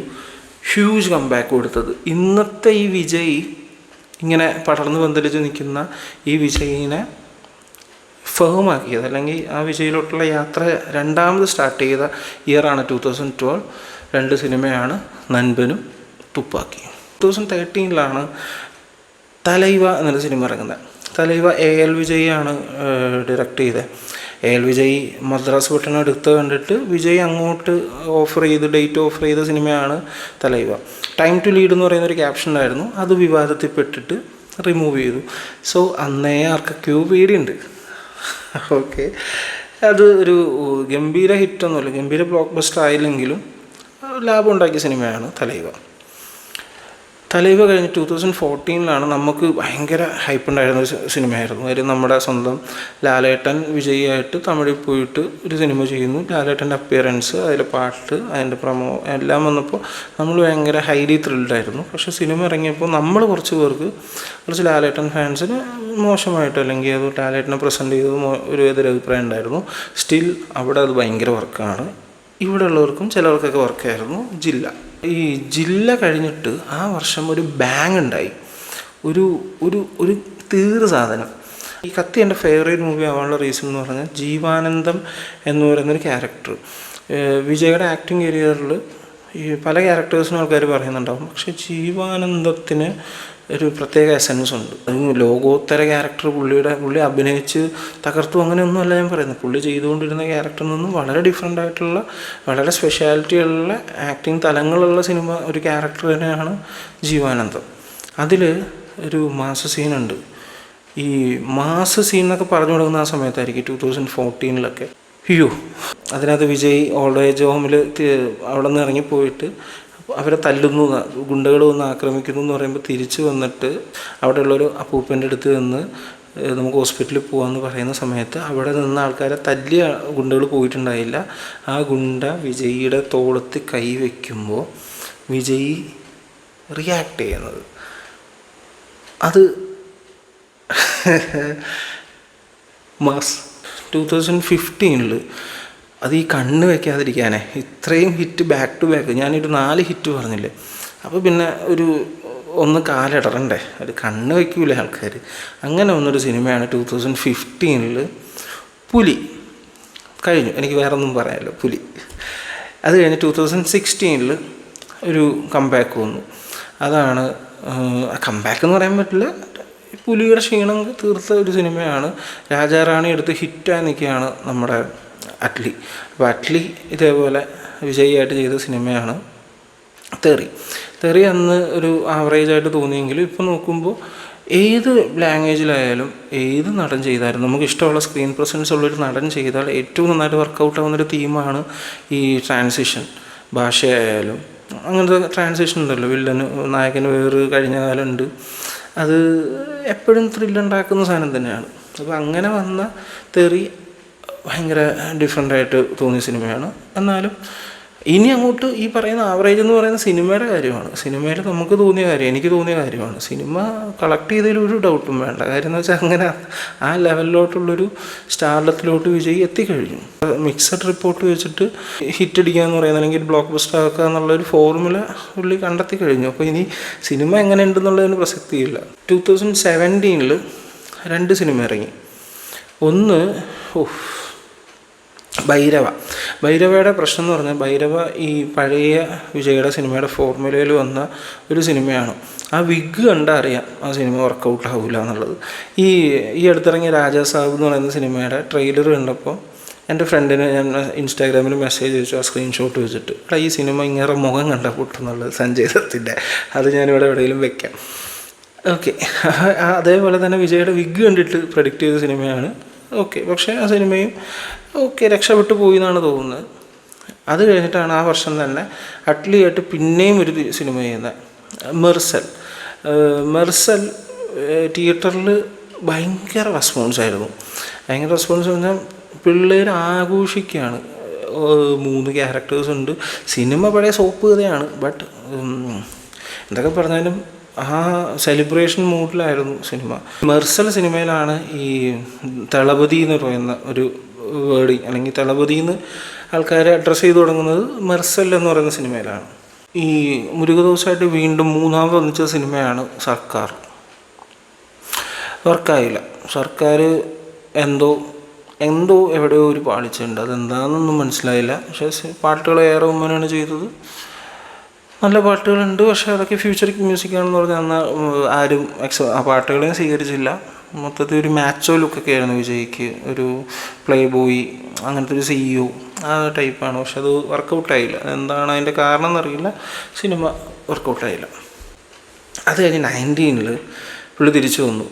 ഹ്യൂജ് കംബാക്ക് കൊടുത്തത്. ഇന്നത്തെ ഈ വിജയ്, ഇങ്ങനെ പടർന്ന് പന്തലിച്ച് നിൽക്കുന്ന ഈ വിജയിനെ ഫേമാക്കിയത്, അല്ലെങ്കിൽ ആ വിജയിലോട്ടുള്ള യാത്ര രണ്ടാമത് സ്റ്റാർട്ട് ചെയ്ത ഇയറാണ് 2012. 2 സിനിമയാണ് നൻപനും തുപ്പാക്കി. 2013 തലൈവ എന്നൊരു സിനിമ ഇറങ്ങുന്നത്. തലൈവ AL വിജയാണ് ഡയറക്റ്റ് ചെയ്തത്. AL വിജയ് മദ്രാസ് പട്ടണം എടുത്ത് കണ്ടിട്ട് വിജയ് അങ്ങോട്ട് ഡേറ്റ് ഓഫർ ചെയ്ത സിനിമയാണ് തലൈവ. ടൈം ടു ലീഡ് എന്ന് പറയുന്നൊരു ക്യാപ്ഷൻ ഉണ്ടായിരുന്നു, അത് വിവാദത്തിൽപ്പെട്ടിട്ട് റിമൂവ് ചെയ്തു. സോ അന്നേ ആർക്കൊക്കെയോ പേടിയുണ്ട്. ഓക്കെ, അത് ഒരു ഗംഭീര ഹിറ്റൊന്നുമില്ല, ഗംഭീര ബ്ലോക്ക് ബസ്റ്റർ ആയില്ലെങ്കിലും ലാഭം ഉണ്ടാക്കിയ സിനിമയാണ് തലൈവ. തലൈവ കഴിഞ്ഞ് 2014 നമുക്ക് ഭയങ്കര ഹൈപ്പ് ഉണ്ടായിരുന്ന ഒരു സിനിമയായിരുന്നു. കാര്യം നമ്മുടെ സ്വന്തം ലാലേട്ടൻ വിജയായിട്ട് തമിഴിൽ പോയിട്ട് ഒരു സിനിമ ചെയ്യുന്നു. ലാലേട്ടൻ്റെ അപ്പിയറൻസ്, അതിലെ പാട്ട്, അതിൻ്റെ പ്രമോ എല്ലാം വന്നപ്പോൾ നമ്മൾ ഭയങ്കര ഹൈലി ത്രിൽഡായിരുന്നു. പക്ഷേ സിനിമ ഇറങ്ങിയപ്പോൾ നമ്മൾ കുറച്ച് ലാലേട്ടൻ ഫാൻസിന് മോശമായിട്ട്, അല്ലെങ്കിൽ അത് ലാലേട്ടനെ പ്രസൻറ്റ് ചെയ്തത് ഒരു എതിരഭിപ്രായം ഉണ്ടായിരുന്നു. സ്റ്റിൽ അവിടെ അത് ഭയങ്കര വർക്കാണ്. ഇവിടെ ഉള്ളവർക്കും ചിലവർക്കൊക്കെ വർക്കായിരുന്നു. ഈ ജില്ല കഴിഞ്ഞിട്ട് ആ വർഷം ഒരു ബാങ് ഉണ്ടായി, ഒരു തീർ സാധനം. ഈ കത്തി എൻ്റെ ഫേവറേറ്റ് മൂവി ആവാനുള്ള റീസൺ എന്ന് പറഞ്ഞാൽ ജീവാനന്ദം എന്ന് പറയുന്നൊരു ക്യാരക്ടർ. വിജയുടെ ആക്ടിങ് കരിയറിൽ ഈ പല ക്യാരക്ടേഴ്സിനും ആൾക്കാർ പറയുന്നുണ്ടാവും, പക്ഷേ ജീവാനന്ദത്തിന് ഒരു പ്രത്യേക എസൻസ് ഉണ്ട്. ലോകോത്തര ക്യാരക്ടർ പുള്ളി അഭിനയിച്ച് തകർത്തു അങ്ങനെയൊന്നുമല്ല ഞാൻ പറയുന്നത്. പുള്ളി ചെയ്തുകൊണ്ടിരുന്ന ക്യാരക്ടറിൽ നിന്നും വളരെ ഡിഫറെൻ്റ് ആയിട്ടുള്ള, വളരെ സ്പെഷ്യാലിറ്റിയുള്ള ആക്ടിങ് തലങ്ങളുള്ള സിനിമ, ഒരു ക്യാരക്ടർ തന്നെയാണ് ജീവാനന്ദം. അതിൽ ഒരു മാസ സീനുണ്ട്. ഈ മാസ സീൻ എന്നൊക്കെ പറഞ്ഞു തുടങ്ങുന്ന ആ സമയത്തായിരിക്കും 2014. അതിനകത്ത് വിജയ് ഓൾഡ് ഏജ് ഹോമിൽ അവിടെ നിന്ന് ഇറങ്ങിപ്പോയിട്ട് അവരെ തല്ലുന്നു, ഗുണ്ടകൾ വന്ന് ആക്രമിക്കുന്നു എന്ന് പറയുമ്പോൾ തിരിച്ച് വന്നിട്ട് അവിടെയുള്ളൊരു അപ്പൂപ്പൻ്റെ അടുത്ത് നിന്ന് നമുക്ക് ഹോസ്പിറ്റലിൽ പോകാമെന്ന് പറയുന്ന സമയത്ത് അവിടെ നിന്ന് ആൾക്കാരെ തല്ലിയ ഗുണ്ടകൾ പോയിട്ടുണ്ടായില്ല. ആ ഗുണ്ട വിജയിയുടെ തോളത്ത് കൈ വയ്ക്കുമ്പോൾ വിജയ് റിയാക്ട് ചെയ്യുന്നത്, അത് മാസ്. 2015 അത് ഈ കണ്ണ് വയ്ക്കാതിരിക്കാനേ ഇത്രയും ഹിറ്റ് ബാക്ക് ടു ബാക്ക്, ഞാനൊരു 4 ഹിറ്റ് പറഞ്ഞില്ലേ, അപ്പോൾ പിന്നെ ഒന്ന് കാലിടറണ്ടേ, ഒരു കണ്ണ് വയ്ക്കൂലേ ആൾക്കാർ. അങ്ങനെ വന്നൊരു സിനിമയാണ് 2015 പുലി. കഴിഞ്ഞു, എനിക്ക് വേറെ ഒന്നും പറയാമല്ലോ, പുലി. അത് കഴിഞ്ഞ് 2016 ഒരു കംബാക്ക് വന്നു. അതാണ് കംബാക്ക് എന്ന് പറയാൻ പറ്റില്ല, പുലിയുടെ ക്ഷീണം തീർത്ത ഒരു സിനിമയാണ്. രാജാറാണി എടുത്ത് ഹിറ്റായി നിൽക്കുകയാണ് നമ്മുടെ അറ്റ്ലി. അപ്പോൾ അറ്റ്ലി ഇതേപോലെ വിജയിയായിട്ട് ചെയ്ത സിനിമയാണ് തെറി. അന്ന് ഒരു ആവറേജായിട്ട് തോന്നിയെങ്കിലും ഇപ്പോൾ നോക്കുമ്പോൾ ഏത് ലാംഗ്വേജിലായാലും ഏത് നടൻ ചെയ്താലും നമുക്ക് ഇഷ്ടമുള്ള സ്ക്രീൻ പ്രസൻസ് ഉള്ളൊരു നടൻ ചെയ്താൽ ഏറ്റവും നന്നായിട്ട് വർക്കൗട്ട് ആവുന്നൊരു തീമാണ് ഈ ട്രാൻസിഷൻ. ഭാഷയായാലും അങ്ങനത്തെ ട്രാൻസിഷൻ ഉണ്ടല്ലോ, വില്ലന് നായകന് വേറെ കഴിഞ്ഞ കാലമുണ്ട്, അത് എപ്പോഴും ത്രില്ലുണ്ടാക്കുന്ന സാധനം തന്നെയാണ്. അപ്പോൾ അങ്ങനെ വന്ന തെറി ഭയങ്കര ഡിഫറെൻ്റായിട്ട് തോന്നിയ സിനിമയാണ്. എന്നാലും ഇനി അങ്ങോട്ട് ഈ പറയുന്ന ആവറേജ് എന്ന് പറയുന്ന സിനിമയുടെ കാര്യമാണ്. സിനിമയിൽ നമുക്ക് തോന്നിയ കാര്യം, എനിക്ക് തോന്നിയ കാര്യമാണ്. സിനിമ കളക്ട് ചെയ്തതിൽ ഒരു ഡൗട്ടും വേണ്ട. കാര്യം എന്ന് വെച്ചാൽ അങ്ങനെ ആ ലെവലിലോട്ടുള്ളൊരു സ്റ്റാർഡത്തിലോട്ട് വിജയ് എത്തിക്കഴിഞ്ഞു. മിക്സഡ് റിപ്പോർട്ട് വെച്ചിട്ട് ഹിറ്റ് അടിക്കുക എന്ന് പറയുന്നത്, അല്ലെങ്കിൽ ബ്ലോക്ക് ബസ്റ്റർ ആക്കുക എന്നുള്ളൊരു ഫോർമുല പുള്ളി കണ്ടെത്തി കഴിഞ്ഞു. അപ്പോൾ ഇനി സിനിമ എങ്ങനെ ഉണ്ടെന്നുള്ളതിന് പ്രസക്തിയില്ല. 2017 2 സിനിമ ഇറങ്ങി. ഒന്ന് ഭൈരവയുടെ പ്രശ്നം എന്ന് പറഞ്ഞാൽ, ഭൈരവ ഈ പഴയ വിജയുടെ സിനിമയുടെ ഫോർമുലയിൽ വന്ന ഒരു സിനിമയാണ്. ആ വിഗ് കണ്ടാൽ അറിയാം ആ സിനിമ വർക്കൗട്ട് ആവില്ല എന്നുള്ളത്. ഈ അടുത്തിറങ്ങിയ രാജാ സാബ് എന്ന് പറയുന്ന സിനിമയുടെ ട്രെയിലർ കണ്ടപ്പോൾ എൻ്റെ ഫ്രണ്ടിന് ഞാൻ ഇൻസ്റ്റാഗ്രാമിൽ മെസ്സേജ് അയച്ചു, ആ സ്ക്രീൻഷോട്ട് വെച്ചിട്ട്, ഈ സിനിമ ഇങ്ങനെ മുഖം കണ്ടാൽ പൊട്ടുന്നുള്ളത് സഞ്ജയ് ദത്തിൻ്റെ, അത് ഞാനിവിടെ എവിടെയെങ്കിലും വെക്കാം. ഓക്കെ, അതേപോലെ തന്നെ വിജയുടെ വിഗ് കണ്ടിട്ട് പ്രഡിക്റ്റ് ചെയ്ത സിനിമയാണ് ഓക്കെ. പക്ഷേ ആ സിനിമയും ഓക്കെ രക്ഷപ്പെട്ടു പോയി എന്നാണ് തോന്നുന്നത്. അത് കഴിഞ്ഞിട്ടാണ് ആ വർഷം തന്നെ അറ്റ്ലിയായിട്ട് പിന്നെയും ഒരു സിനിമ ചെയ്യുന്നത്, മെർസൽ. മെർസൽ തിയേറ്ററിൽ ഭയങ്കര റെസ്പോൺസായിരുന്നു. ഭയങ്കര റെസ്പോൺസ് പറഞ്ഞാൽ പിള്ളേർ ആഘോഷിക്കുകയാണ്. 3 ക്യാരക്ടേഴ്സ് ഉണ്ട്. സിനിമ പഴയ സോപ്പ് കഥയാണ്, ബട്ട് എന്തൊക്കെ പറഞ്ഞാലും ആ സെലിബ്രേഷൻ മൂഡിലായിരുന്നു സിനിമ. മെർസൽ സിനിമയിലാണ് ഈ തളപതി എന്ന് പറയുന്ന ഒരു വേർഡ്, അല്ലെങ്കിൽ തളപതി എന്ന് ആൾക്കാരെ അഡ്രസ്സ് ചെയ്ത് തുടങ്ങുന്നത് മെർസൽ എന്ന് പറയുന്ന സിനിമയിലാണ്. ഈ മുരുകദോസായിട്ട് വീണ്ടും മൂന്നാമത് ഒന്നിച്ച സിനിമയാണ് സർക്കാർ. വർക്കായില്ല. സർക്കാർ എന്തോ എവിടെയോ ഒരു പാളിച്ചുണ്ട്, അതെന്താണെന്നൊന്നും മനസ്സിലായില്ല. പക്ഷേ പാട്ടുകൾ ഏറെ ഉമ്മനാണ് ചെയ്തത്. നല്ല പാട്ടുകളുണ്ട്, പക്ഷേ അതൊക്കെ ഫ്യൂച്ചറിക് മ്യൂസിക്കാണെന്ന് പറഞ്ഞാൽ ആരും ആ പാട്ടുകളെയും സ്വീകരിച്ചില്ല. മൊത്തത്തിൽ ഒരു മാച്ചോ ലുക്കൊക്കെ ആയിരുന്നു വിജയ്ക്ക്. ഒരു പ്ലേ ബോയ്, അങ്ങനത്തെ ഒരു CEO ആ ടൈപ്പാണ്. പക്ഷെ അത് വർക്കൗട്ടായില്ല. എന്താണ് അതിൻ്റെ കാരണം എന്നറിയില്ല, സിനിമ വർക്കൗട്ടായില്ല. അത് കഴിഞ്ഞ് 19 പുള്ളി തിരിച്ചു വന്നു.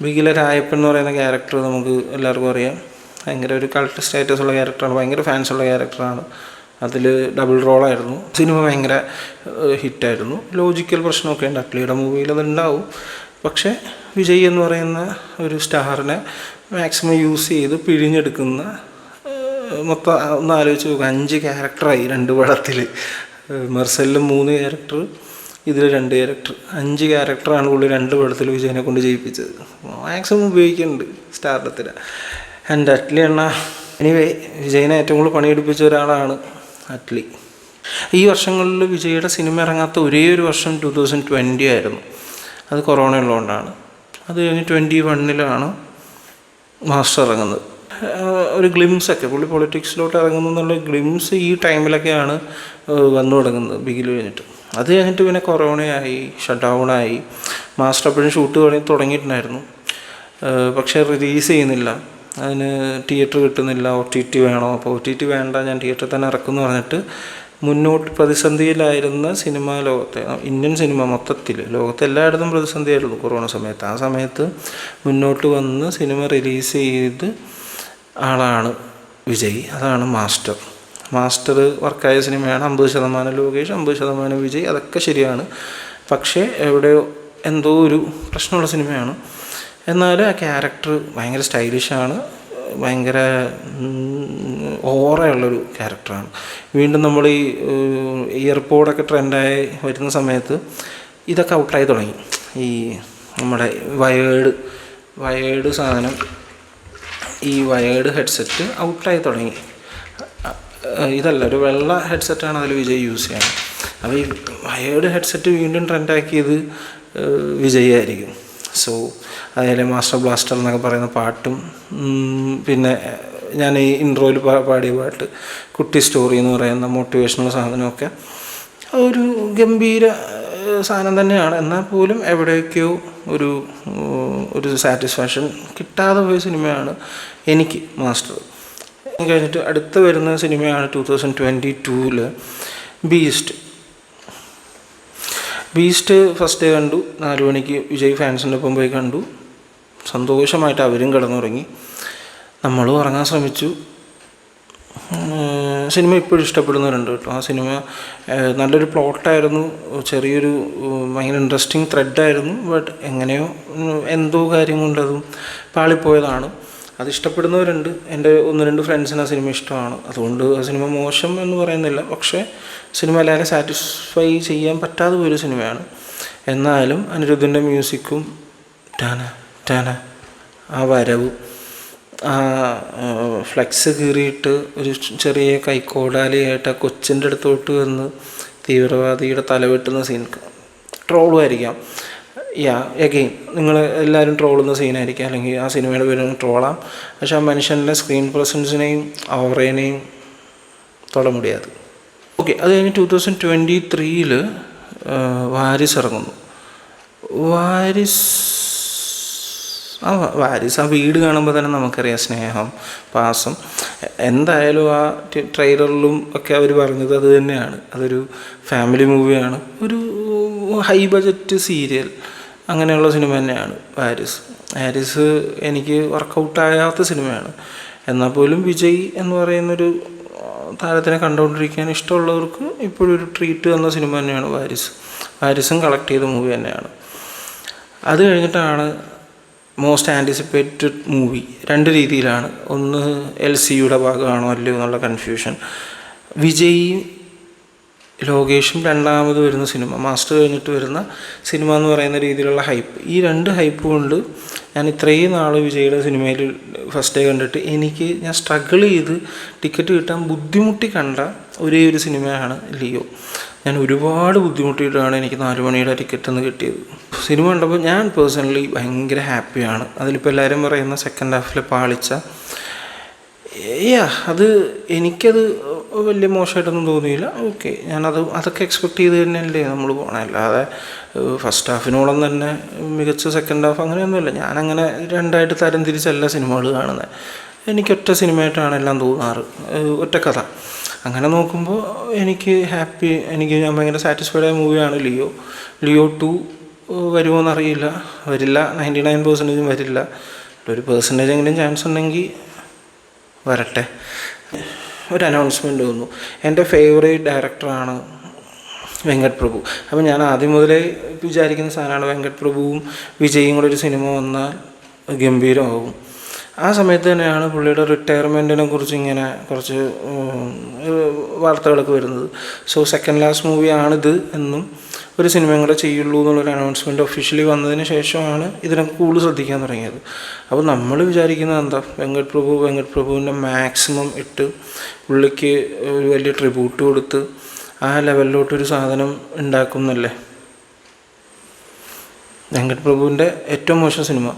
ബിഗിലെ രായപ്പൻ എന്ന് പറയുന്ന ക്യാരക്ടർ നമുക്ക് എല്ലാവർക്കും അറിയാം. ഭയങ്കര ഒരു കൾട്ട് സ്റ്റാറ്റസ് ഉള്ള ക്യാരക്ടറാണ്, ഭയങ്കര ഫാൻസുള്ള ക്യാരക്ടറാണ്. അതിൽ ഡബിൾ റോളായിരുന്നു. സിനിമ ഭയങ്കര ഹിറ്റായിരുന്നു. ലോജിക്കൽ പ്രശ്നമൊക്കെ ഉണ്ട്, അറ്റ്ലിയുടെ മൂവിയിൽ അതുണ്ടാവും. പക്ഷേ വിജയ് എന്ന് പറയുന്ന ഒരു സ്റ്റാറിനെ മാക്സിമം യൂസ് ചെയ്ത് പിഴിഞ്ഞെടുക്കുന്ന, മൊത്തം ഒന്ന് ആലോചിച്ച് നോക്കുക, 5 ക്യാരക്ടറായി 2 പടത്തിൽ. മെർസലിൽ 3 ക്യാരക്ടർ, ഇതിൽ 2 ക്യാരക്ടർ, 5 ക്യാരക്ടറാണ് പുള്ളി 2 പടത്തിൽ വിജയനെ കൊണ്ട് ചെയ്യിപ്പിച്ചത്. മാക്സിമം ഉപയോഗിക്കുന്നുണ്ട് സ്റ്റാർഡത്തിന്. ആൻഡ് അറ്റ്ലി എനിവേ വിജയനെ ഏറ്റവും കൂടുതൽ പണിയെടുപ്പിച്ച ഒരാളാണ് അറ്റ്ലി. ഈ വർഷങ്ങളിൽ വിജയുടെ സിനിമ ഇറങ്ങാത്ത ഒരേ ഒരു വർഷം 2020 ആയിരുന്നു. അത് കൊറോണ ഉള്ളതുകൊണ്ടാണ്. അത് കഴിഞ്ഞ് 2021 മാസ്റ്റർ ഇറങ്ങുന്നത്. ഒരു ഗ്ലിംസൊക്കെ പുള്ളി പൊളിറ്റിക്സിലോട്ട് ഇറങ്ങുന്നു എന്നുള്ള ഗ്ലിംസ് ഈ ടൈമിലൊക്കെയാണ് വന്നു തുടങ്ങുന്നത്, ബിഗിൽ കഴിഞ്ഞിട്ട്. അത് കഴിഞ്ഞിട്ട് പിന്നെ കൊറോണയായി, ഷട്ട് ഡൗണായി. മാസ്റ്റർ അപ്പോഴും ഷൂട്ട് തുടങ്ങിയിട്ടുണ്ടായിരുന്നു, പക്ഷേ റിലീസ് ചെയ്യുന്നില്ല. അതിന് തിയേറ്റർ കിട്ടുന്നില്ല. OTT വേണോ? അപ്പോൾ OTT വേണ്ട, ഞാൻ തിയേറ്ററിൽ തന്നെ ഇറക്കുമെന്ന് പറഞ്ഞിട്ട് മുന്നോട്ട് പ്രതിസന്ധിയിലായിരുന്ന സിനിമാ ലോകത്തെ, ഇന്ത്യൻ സിനിമ മൊത്തത്തിൽ ലോകത്തെ എല്ലായിടത്തും പ്രതിസന്ധിയായിരുന്നു കൊറോണ സമയത്ത്. ആ സമയത്ത് മുന്നോട്ട് വന്ന് സിനിമ റിലീസ് ചെയ്ത് ആളാണ് വിജയ്. അതാണ് മാസ്റ്റർ വർക്കായ സിനിമയാണ്. 50% ലോകേഷ്, 50% വിജയ്, അതൊക്കെ ശരിയാണ്. പക്ഷേ എവിടെയോ എന്തോ ഒരു പ്രശ്നമുള്ള സിനിമയാണ്. എന്നാൽ ആ ക്യാരക്ടർ ഭയങ്കര സ്റ്റൈലിഷാണ്, ഭയങ്കര ഓറയുള്ളൊരു ക്യാരക്ടറാണ്. വീണ്ടും നമ്മൾ ഈ ഇയർപോഡൊക്കെ ട്രെൻഡായി വരുന്ന സമയത്ത് ഇതൊക്കെ ഔട്ടായി തുടങ്ങി. ഈ നമ്മുടെ വയേർഡ് സാധനം, ഈ വയേർഡ് ഹെഡ്സെറ്റ് ഔട്ടായി തുടങ്ങി. ഇതല്ല, ഒരു വെള്ള ഹെഡ്സെറ്റാണ് അതിൽ വിജയ് യൂസ് ചെയ്യുന്നത്. അപ്പോൾ ഈ വയേർഡ് ഹെഡ്സെറ്റ് വീണ്ടും ട്രെൻഡാക്കിയത് വിജയ് ആയിരിക്കും. സോ അതിലെ മാസ്റ്റർ ബ്ലാസ്റ്റർ എന്നൊക്കെ പറയുന്ന പാട്ടും, പിന്നെ ഞാൻ ഈ ഇൻട്രോയിൽ പാടിയ പാട്ട് കുട്ടി സ്റ്റോറി എന്ന് പറയുന്ന മോട്ടിവേഷണൽ സാധനമൊക്കെ ഒരു ഗംഭീര സാധനം തന്നെയാണ്. എന്നാൽ പോലും എവിടേക്കോ ഒരു സാറ്റിസ്ഫാക്ഷൻ കിട്ടാതെ പോയ സിനിമയാണ് എനിക്ക് മാസ്റ്റർ. കഴിഞ്ഞിട്ട് അടുത്ത് വരുന്ന സിനിമയാണ് 2022 ബീസ്റ്റ്. ഫസ്റ്റ് ഡേ കണ്ടു, 4 മണിക്ക് വിജയ് ഫാൻസിൻ്റെ ഒപ്പം പോയി കണ്ടു. സന്തോഷമായിട്ട് അവരും കിടന്നുറങ്ങി, നമ്മളും ഉറങ്ങാൻ ശ്രമിച്ചു. സിനിമ ഇപ്പോഴും ഇഷ്ടപ്പെടുന്നവരുണ്ട് കേട്ടോ. ആ സിനിമ നല്ലൊരു പ്ലോട്ടായിരുന്നു, ചെറിയൊരു ഭയങ്കര ഇൻട്രസ്റ്റിംഗ് ത്രെഡായിരുന്നു. ബട്ട് എങ്ങനെയോ എന്തോ കാര്യം കൊണ്ടതും പാളിപ്പോയതാണ്. അത് ഇഷ്ടപ്പെടുന്നവരുണ്ട്. എൻ്റെ 1-2 ഫ്രണ്ട്സിന് ആ സിനിമ ഇഷ്ടമാണ്. അതുകൊണ്ട് ആ സിനിമ മോശം എന്ന് പറയുന്നില്ല, പക്ഷേ സിനിമ എല്ലാവരും സാറ്റിസ്ഫൈ ചെയ്യാൻ പറ്റാതെ പോയൊരു സിനിമയാണ്. എന്നാലും അനിരുദ്ധിൻ്റെ മ്യൂസിക്കും ടാന ആ വരവും, ആ ഫ്ലെക്സ് കീറിയിട്ട് ഒരു ചെറിയ കൈക്കോടാലിയായിട്ട് ആ കൊച്ചിൻ്റെ അടുത്തോട്ട് വന്ന് തീവ്രവാദിയുടെ തലവെട്ടുന്ന സീൻ, ട്രോളുമായിരിക്കാം. എഗെയിൻ നിങ്ങൾ എല്ലാവരും ട്രോളുന്ന സീനായിരിക്കാം, അല്ലെങ്കിൽ ആ സിനിമയുടെ പേര് ട്രോളാം. പക്ഷെ ആ മനുഷ്യൻ്റെ സ്ക്രീൻ പ്രസൻസിനെയും ഓവറേനെയും തൊട മുടിയാതെ. ഓക്കെ, അത് കഴിഞ്ഞ് 2023 വാരിസ് ഇറങ്ങുന്നു. വാരിസ് ആ വീട് കാണുമ്പോൾ തന്നെ നമുക്കറിയാം സ്നേഹം, പാസം. എന്തായാലും ആ ട്രെയിലറിലും ഒക്കെ അവർ പറഞ്ഞത് അത് തന്നെയാണ്. അതൊരു ഫാമിലി മൂവിയാണ്, ഒരു ഹൈ ബജറ്റ് സീരിയൽ. അങ്ങനെയുള്ള സിനിമ തന്നെയാണ് വാരിസ്. വാരിസ് എനിക്ക് വർക്കൗട്ടാകാത്ത സിനിമയാണ്. എന്നാൽ പോലും വിജയ് എന്ന് പറയുന്നൊരു താരത്തിനെ കണ്ടുകൊണ്ടിരിക്കാൻ ഇഷ്ടമുള്ളവർക്ക് ഇപ്പോഴും ഒരു ട്രീറ്റ് എന്ന സിനിമ തന്നെയാണ് വാരിസ്. വാരിസും കളക്ട് ചെയ്ത മൂവി തന്നെയാണ്. അത് കഴിഞ്ഞിട്ടാണ് മോസ്റ്റ് ആൻറ്റിസിപ്പേറ്റഡ് മൂവി. രണ്ട് രീതിയിലാണ്. ഒന്ന് LCയുടെ ഭാഗമാണോ അല്ലയോ എന്നുള്ള കൺഫ്യൂഷൻ. വിജയ് ലോകേഷും രണ്ടാമത് വരുന്ന സിനിമ, മാസ്റ്റർ കഴിഞ്ഞിട്ട് വരുന്ന സിനിമ എന്ന് പറയുന്ന രീതിയിലുള്ള ഹൈപ്പ്. ഈ രണ്ട് ഹൈപ്പ് കൊണ്ട് ഞാൻ ഇത്രയും നാൾ വിജയുടെ സിനിമയിൽ ഫസ്റ്റ് ഡേ കണ്ടിട്ട് ഞാൻ സ്ട്രഗിൾ ചെയ്ത് ടിക്കറ്റ് കിട്ടാൻ ബുദ്ധിമുട്ടി കണ്ട ഒരേ ഒരു സിനിമയാണ് ലിയോ. ഞാൻ ഒരുപാട് ബുദ്ധിമുട്ടിയിട്ടാണ് എനിക്ക് 4 മണിയുടെ ടിക്കറ്റ് ഒന്ന് കിട്ടിയത്. സിനിമ കണ്ടപ്പോൾ ഞാൻ പേഴ്സണലി ഭയങ്കര ഹാപ്പിയാണ്. അതിലിപ്പോൾ എല്ലാവരും പറയുന്ന സെക്കൻഡ് ഹാഫിലെ പാളിച്ച, അത് എനിക്കത് വലിയ മോശമായിട്ടൊന്നും തോന്നിയില്ല. ഓക്കെ, അതൊക്കെ എക്സ്പെക്റ്റ് ചെയ്ത് തന്നെയല്ലേ നമ്മൾ പോകണം. അല്ലാതെ ഫസ്റ്റ് ഹാഫിനോളം തന്നെ മികച്ച സെക്കൻഡ് ഹാഫ് അങ്ങനെയൊന്നുമില്ല. ഞാനങ്ങനെ രണ്ടായിട്ട് തരം തിരിച്ചല്ല സിനിമകൾ കാണുന്നത്. എനിക്കൊറ്റ സിനിമയായിട്ടാണ് എല്ലാം തോന്നാറ്, ഒറ്റ കഥ. അങ്ങനെ നോക്കുമ്പോൾ ഞാൻ ഭയങ്കര സാറ്റിസ്ഫൈഡ് ആയ മൂവിയാണ് ലിയോ. ലിയോ 2 വരുമോ എന്നറിയില്ല, വരില്ല, 99% വരില്ല. ഒരു പെർസെൻറ്റേജെങ്കിലും ചാൻസ് ഉണ്ടെങ്കിൽ വരട്ടെ. ഒരു അനൗൺസ്മെൻറ്റ് വന്നു. എൻ്റെ ഫേവറേറ്റ് ഡയറക്ടറാണ് വെങ്കട് പ്രഭു. അപ്പോൾ ഞാൻ ആദ്യം മുതലേ വിചാരിക്കുന്ന സാധനമാണ് വെങ്കട് പ്രഭുവും വിജയും കൂടെ ഒരു സിനിമ വന്നാൽ ഗംഭീരമാകും. ആ സമയത്ത് തന്നെയാണ് പുള്ളിയുടെ റിട്ടയർമെൻറ്റിനെ കുറിച്ച് ഇങ്ങനെ കുറച്ച് വാർത്തകളൊക്കെ വരുന്നത്. സോ സെക്കൻഡ് ലാസ്റ്റ് മൂവിയാണിത് എന്നും ഒരു സിനിമയും കൂടെ ചെയ്യുള്ളൂ എന്നുള്ളൊരു അനൗൺസ്മെൻറ്റ് ഒഫീഷ്യലി വന്നതിന് ശേഷമാണ് ഇതിനൊക്കെ കൂടുതൽ ശ്രദ്ധിക്കാൻ തുടങ്ങിയത്. അപ്പോൾ നമ്മൾ വിചാരിക്കുന്നത് എന്താ, വെങ്കട് പ്രഭുവിൻ്റെ മാക്സിമം ഇട്ട് പുള്ളിക്ക് ഒരു വലിയ ട്രിബ്യൂട്ട് കൊടുത്ത് ആ ലെവലിലോട്ടൊരു സാധനം ഉണ്ടാക്കും എന്നല്ലേ. വെങ്കട് പ്രഭുവിൻ്റെ ഏറ്റവും മോശം സിനിമ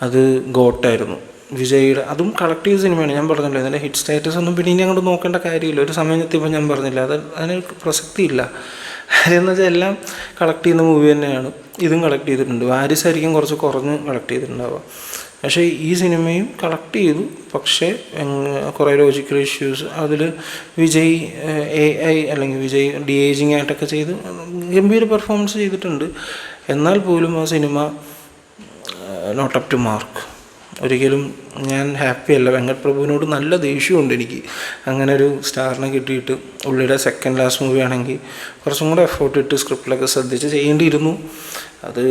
അത് ഗോട്ടായിരുന്നു. വിജയുടെ അതും കളക്ട് ചെയ്ത സിനിമയാണ്. ഞാൻ പറഞ്ഞല്ലോ, അതിൻ്റെ ഹിറ്റ് സ്റ്റാറ്റസ് ഒന്നും പിന്നെ ഇനി അങ്ങോട്ട് നോക്കേണ്ട കാര്യമില്ല. ഒരു സമയം എത്തിയപ്പോൾ ഞാൻ പറഞ്ഞില്ല, അതിന് പ്രസക്തിയില്ല. കാര്യമെന്ന് വെച്ചാൽ എല്ലാം കളക്ട് ചെയ്യുന്ന മൂവി തന്നെയാണ്. ഇതും കളക്ട് ചെയ്തിട്ടുണ്ട്. വാരിസ് ആയിരിക്കും കുറച്ച് കുറഞ്ഞ് കളക്ട് ചെയ്തിട്ടുണ്ടാവുക. പക്ഷേ ഈ സിനിമയും കളക്ട് ചെയ്തു. പക്ഷേ കുറേ ലോജിക്കൽ ഇഷ്യൂസ് അതിൽ വിജയ് AI അല്ലെങ്കിൽ വിജയ് DAging ആയിട്ടൊക്കെ ചെയ്ത് ഗംഭീര പെർഫോമൻസ് ചെയ്തിട്ടുണ്ട്. എന്നാൽ പോലും ആ സിനിമ നോട്ട് അപ് ടു മാർക്ക്. ഒരിക്കലും ഞാൻ ഹാപ്പിയല്ല. വെങ്കട് പ്രഭുവിനോട് നല്ല ദേഷ്യമുണ്ട് എനിക്ക്. അങ്ങനെ ഒരു സ്റ്റാറിനെ കിട്ടിയിട്ട് പുള്ളിയുടെ സെക്കൻഡ് ലാസ്റ്റ് മൂവി ആണെങ്കിൽ കുറച്ചും കൂടെ എഫേർട്ട് ഇട്ട് സ്ക്രിപ്റ്റിലൊക്കെ ശ്രദ്ധിച്ച് ചെയ്യേണ്ടിയിരുന്നു. അത്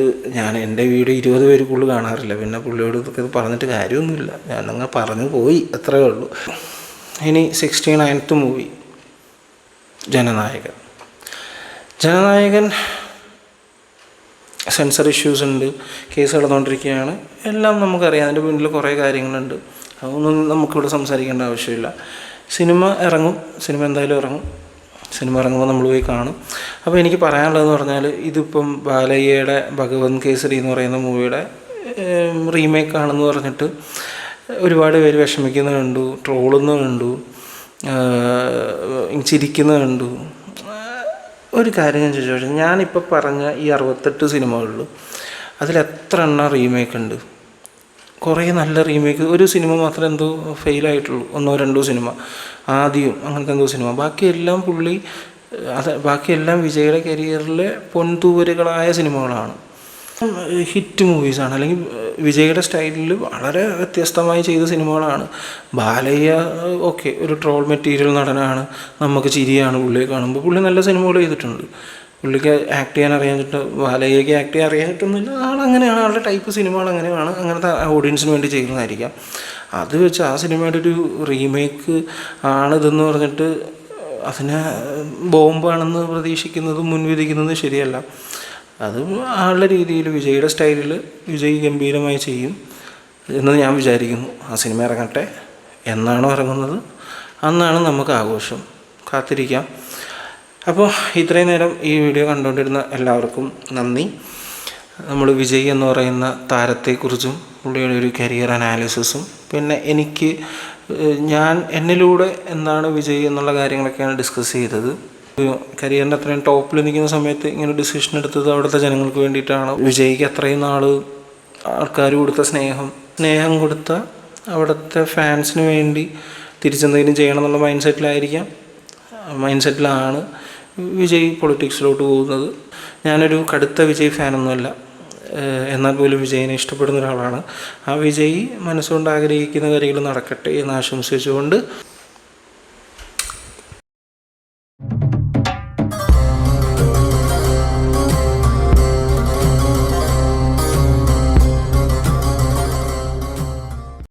എൻ്റെ വീഡിയോ 20 പേര് കൂടുതൽ കാണാറില്ല. പിന്നെ പുള്ളിയോട് ഇതൊക്കെ പറഞ്ഞിട്ട് കാര്യമൊന്നുമില്ല. ഞാനങ്ങ് പറഞ്ഞു പോയി, അത്രയേ ഉള്ളൂ. ഇനി 69th movie Jananayakan sensor issues ഉണ്ട്, കേസ് നടന്നുകൊണ്ടിരിക്കുകയാണ്, എല്ലാം നമുക്കറിയാം. അതിൻ്റെ പിന്നിൽ കുറേ കാര്യങ്ങളുണ്ട്. അതൊന്നും നമുക്കിവിടെ സംസാരിക്കേണ്ട ആവശ്യമില്ല. സിനിമ എന്തായാലും ഇറങ്ങും. സിനിമ ഇറങ്ങുമ്പോൾ നമ്മൾ പോയി കാണും. അപ്പോൾ എനിക്ക് പറയാനുള്ളതെന്ന് പറഞ്ഞാൽ, ഇതിപ്പം ബാലയ്യയുടെ ഭഗവത് കേസരി എന്ന് പറയുന്ന മൂവിയുടെ റീമേക്കാണെന്ന് പറഞ്ഞിട്ട് ഒരുപാട് പേര് വിഷമിക്കുന്നത് കണ്ടു, ട്രോളുന്നത് കണ്ടു, ചിരിക്കുന്നത് കണ്ടു. ഒരു കാര്യം ഞാൻ ചോദിച്ചു, ഞാനിപ്പോൾ പറഞ്ഞ ഈ 68 സിനിമകളിൽ അതിലെത്ര എണ്ണം റീമേക്ക് ഉണ്ട്? കുറേ നല്ല റീമേക്ക്, ഒരു സിനിമ മാത്രമേ എന്തോ ഫെയിലായിട്ടുള്ളൂ, 1-2 സിനിമ ആദ്യം, അങ്ങനത്തെ എന്തോ സിനിമ. ബാക്കിയെല്ലാം വിജയുടെ കരിയറിലെ പൊൻതൂവലുകളായ സിനിമകളാണ്, ഹിറ്റ് മൂവീസാണ്. അല്ലെങ്കിൽ വിജയുടെ സ്റ്റൈലിൽ വളരെ വ്യത്യസ്തമായി ചെയ്ത സിനിമകളാണ്. ബാലയ്യ ഓക്കെ, ഒരു ട്രോൾ മെറ്റീരിയൽ നടനാണ്, നമുക്ക് ചിരിയാണ് പുള്ളിയെ കാണുമ്പോൾ. പുള്ളി നല്ല സിനിമകൾ ചെയ്തിട്ടുണ്ട്. പുള്ളിക്ക് ആക്ട് ചെയ്യാൻ അറിയാഞ്ഞിട്ട്, ബാലയ്യക്ക് ആക്ട് ചെയ്യാൻ അറിയാഞ്ഞിട്ടൊന്നുമില്ല. ആളങ്ങനെയാണ്, ആളുടെ ടൈപ്പ് സിനിമകൾ അങ്ങനെയാണ്, അങ്ങനത്തെ ഓഡിയൻസിന് വേണ്ടി ചെയ്യുന്നതായിരിക്കാം. അത് വെച്ച് ആ സിനിമയുടെ ഒരു റീമേക്ക് ആണിതെന്ന് പറഞ്ഞിട്ട് അതിനെ ബോംബാണെന്ന് പ്രതീക്ഷിക്കുന്നതും മുൻവിധിക്കുന്നതും ശരിയല്ല. അത് ആളുടെ രീതിയിൽ വിജയുടെ സ്റ്റൈലിൽ വിജയ് ഗംഭീരമായി ചെയ്യും എന്ന് ഞാൻ വിചാരിക്കുന്നു. ആ സിനിമ ഇറങ്ങട്ടെ. എന്നാണോ ഇറങ്ങുന്നത് അന്നാണ് നമുക്ക് ആഘോഷം. കാത്തിരിക്കാം. അപ്പോൾ ഇത്രയും നേരം ഈ വീഡിയോ കണ്ടുകൊണ്ടിരുന്ന എല്ലാവർക്കും നന്ദി. നമ്മൾ വിജയ് എന്ന് പറയുന്ന താരത്തെക്കുറിച്ചും പുള്ളിയുടെ ഒരു കരിയർ അനാലിസിസും പിന്നെ എന്നിലൂടെ എന്താണ് വിജയ് എന്നുള്ള കാര്യങ്ങളൊക്കെയാണ് ഡിസ്കസ് ചെയ്തത്. കരിയറിൻ്റെ അത്രയും ടോപ്പിൽ നിൽക്കുന്ന സമയത്ത് ഇങ്ങനെ ഡിസിഷൻ എടുത്തത് അവിടുത്തെ ജനങ്ങൾക്ക് വേണ്ടിയിട്ടാണ്. വിജയ്ക്ക് അത്രയും നാൾ ആൾക്കാർ കൊടുത്ത സ്നേഹം കൊടുത്ത അവിടുത്തെ ഫാൻസിന് വേണ്ടി തിരിച്ചെന്തെങ്കിലും ചെയ്യണം എന്നുള്ള മൈൻഡ് സെറ്റിലാണ് വിജയ് പൊളിറ്റിക്സിലോട്ട് പോകുന്നത്. ഞാനൊരു കടുത്ത വിജയ് ഫാനൊന്നുമല്ല. എന്നാൽ പോലും വിജയിനെ ഇഷ്ടപ്പെടുന്ന ഒരാളാണ്. ആ വിജയി മനസ്സുകൊണ്ട് ആഗ്രഹിക്കുന്ന കാര്യങ്ങൾ നടക്കട്ടെ എന്ന് ആശംസിച്ചുകൊണ്ട്